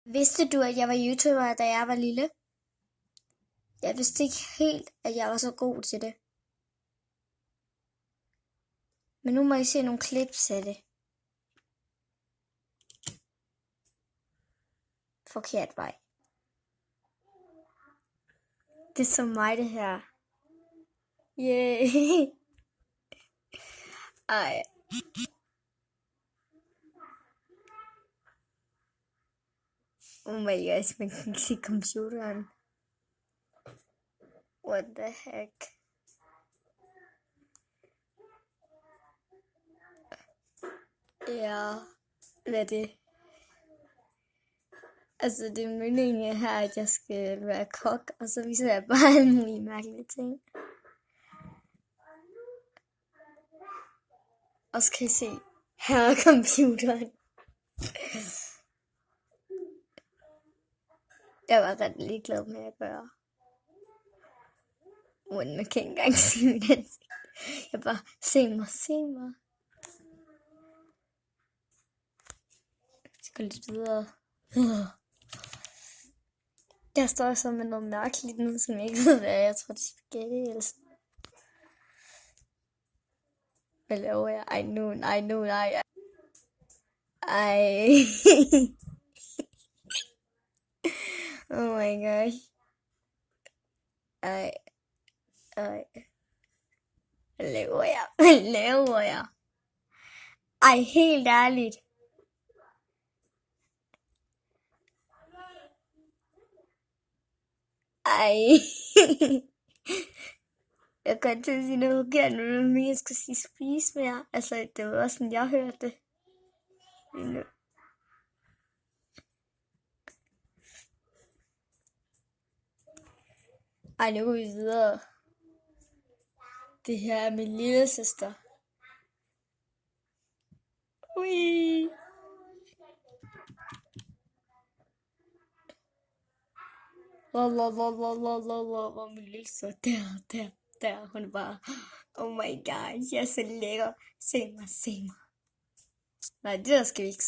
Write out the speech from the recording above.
Vidste du, at jeg var YouTuber, da jeg var lille? Jeg vidste ikke helt, at jeg var så god til det. Men nu må I se nogle klips af det. Forkert vej. Det er så mig, det her. Yay. Ej. Oh my gosh, man kan ikke se computeren. What the heck? Ja, hvad er det? Altså, det er meningen her, at jeg skal være kok, og så viser jeg bare alle mulige mærkelige ting. Og så kan I se, her er computeren. Jeg var ret ligeglad med at gøre. Men man kan ikke engang se mit ansigt. Jeg bare, se mig. Jeg skal lidt videre. Jeg står så med noget mærkeligt nu, som jeg ikke ved, hvad er. Jeg tror, det er spaghetti eller sådan. Hvad laver jeg? Ej, nej. Ej. Oh my gosh. Ej. Hvad laver jeg? Ej, helt ærligt. Ej. Jeg kan til at sige noget forkert, men jeg skal sige spise mere. Altså, det var også sådan, jeg hørte det. Ej, nu går vi videre. Det her er min lille søster. Ui. Hvor min lille søster. Der. Hun er bare, oh my god, jeg er så lækker. Se mig. Nej, det der skal vi ikke